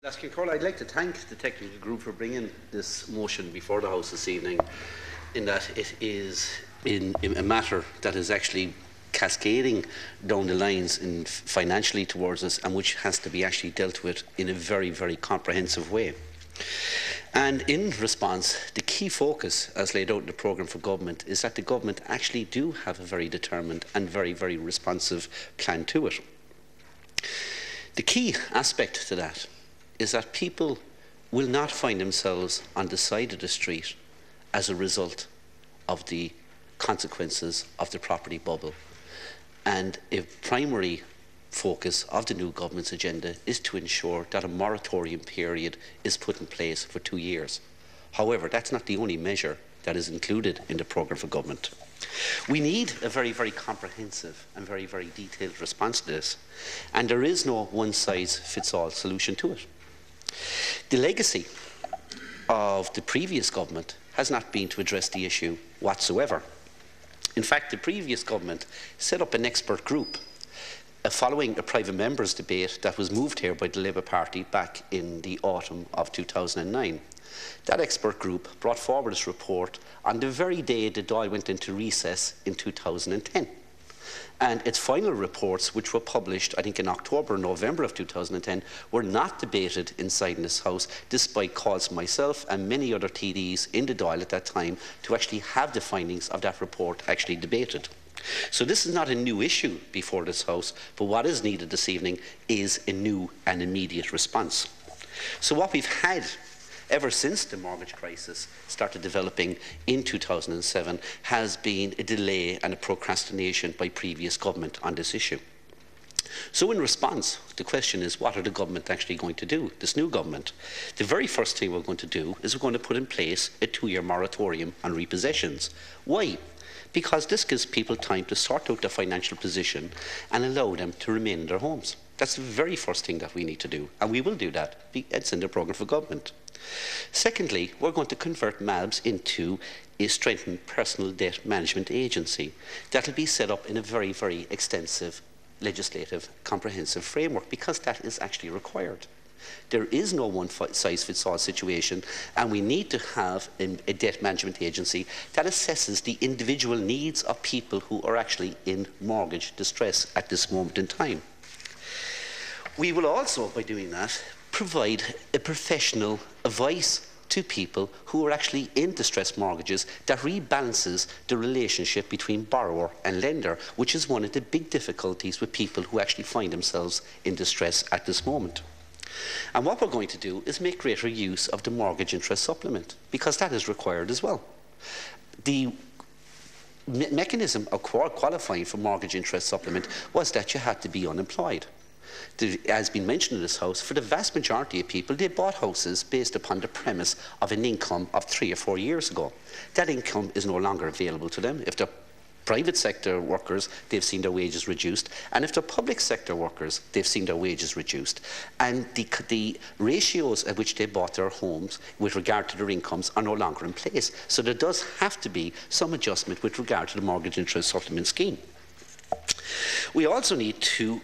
I'd like to thank the technical group for bringing this motion before the House this evening, in that it is in a matter that is actually cascading down the lines financially towards us, and which has to be actually dealt with in a very, very comprehensive way. And in response, the key focus, as laid out in the programme for government, is that the government actually do have a very determined and very, very responsive plan to it. The key aspect to that is that people will not find themselves on the side of the street as a result of the consequences of the property bubble. And a primary focus of the new government's agenda is to ensure that a moratorium period is put in place for 2 years. However, that's not the only measure that is included in the programme for government. We need a very, very comprehensive and very, very detailed response to this, and there is no one-size-fits-all solution to it. The legacy of the previous government has not been to address the issue whatsoever. In fact, the previous government set up an expert group following a private members' debate that was moved here by the Labour Party back in the autumn of 2009. That expert group brought forward its report on the very day the Dáil went into recess in 2010. And its final reports, which were published, I think, in October or November of 2010, were not debated inside this House, despite calls from myself and many other TDs in the Dáil at that time to actually have the findings of that report actually debated. So this is not a new issue before this House, but what is needed this evening is a new and immediate response. So what we've had ever since the mortgage crisis started developing in 2007 has been a delay and a procrastination by previous government on this issue. So in response, the question is, what are the government actually going to do, this new government? The very first thing we're going to do is we're going to put in place a 2-year moratorium on repossessions. Why? Because this gives people time to sort out their financial position and allow them to remain in their homes. That's the very first thing that we need to do, and we will do that. It's in the programme for government. Secondly, we're going to convert MABS into a strengthened personal debt management agency that will be set up in a very, very extensive legislative comprehensive framework, because that is actually required. There is no one-size-fits-all situation, and we need to have a debt management agency that assesses the individual needs of people who are actually in mortgage distress at this moment in time. We will also, by doing that, provide a professional advice to people who are actually in distressed mortgages that rebalances the relationship between borrower and lender, which is one of the big difficulties with people who actually find themselves in distress at this moment. And what we're going to do is make greater use of the mortgage interest supplement, because that is required as well. The mechanism of qualifying for mortgage interest supplement was that you had to be unemployed. As been mentioned in this House, for the vast majority of people, they bought houses based upon the premise of an income of 3 or 4 years ago. That income is no longer available to them. If they're private sector workers, they've seen their wages reduced, and if they're public sector workers, they've seen their wages reduced. And the ratios at which they bought their homes with regard to their incomes are no longer in place. So there does have to be some adjustment with regard to the mortgage interest supplement scheme. We also need to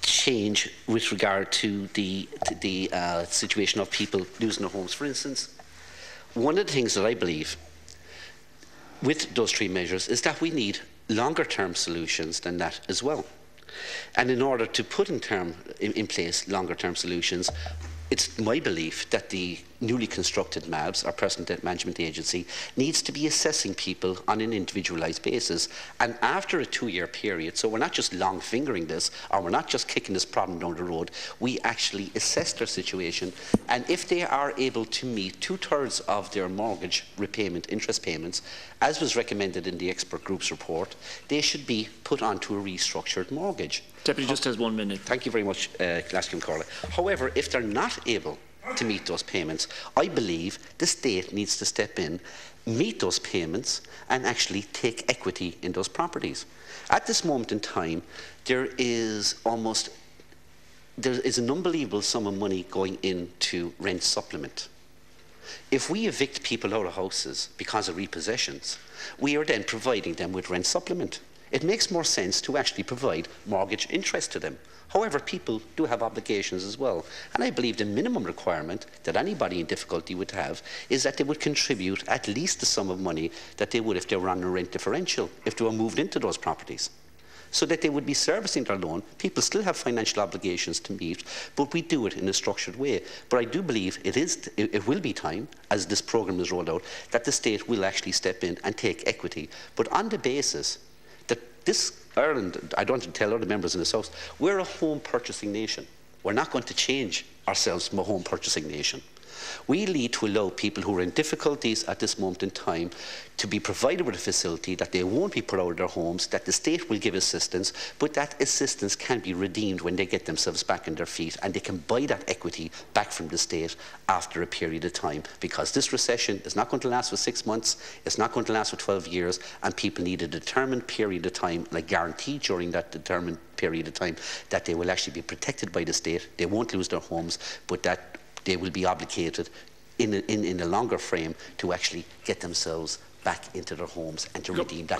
change with regard to the situation of people losing their homes. For instance, one of the things that I believe with those 3 measures is that we need longer-term solutions than that as well. And in order to put in place longer-term solutions, it's my belief that the newly constructed MABS, our Personal Debt Management Agency, needs to be assessing people on an individualised basis. And after a 2-year period, so we're not just long-fingering this, or we're not just kicking this problem down the road, we actually assess their situation. And if they are able to meet 2/3 of their mortgage repayment interest payments, as was recommended in the expert group's report, they should be put onto a restructured mortgage. Deputy just has 1 minute. Thank you very much, Glasgow Corley. However, if they're not able to meet those payments, I believe the state needs to step in, meet those payments, and actually take equity in those properties. At this moment in time, there is an unbelievable sum of money going into rent supplement. If we evict people out of houses because of repossessions, we are then providing them with rent supplement. It makes more sense to actually provide mortgage interest to them. However, people do have obligations as well. And I believe the minimum requirement that anybody in difficulty would have is that they would contribute at least the sum of money that they would if they were on a rent differential, if they were moved into those properties, so that they would be servicing their loan. People still have financial obligations to meet, but we do it in a structured way. But I do believe it will be time, as this programme is rolled out, that the state will actually step in and take equity, but on the basis that this Ireland, I don't want to tell other members in the South, we're a home purchasing nation. We're not going to change ourselves from a home purchasing nation. We need to allow people who are in difficulties at this moment in time to be provided with a facility that they won't be put out of their homes, that the state will give assistance, but that assistance can be redeemed when they get themselves back on their feet, and they can buy that equity back from the state after a period of time, because this recession is not going to last for 6 months, it's not going to last for 12 years, and people need a determined period of time, and a guarantee during that determined period of time that they will actually be protected by the state, they won't lose their homes, but that they will be obligated in a longer frame to actually get themselves back into their homes and to redeem that.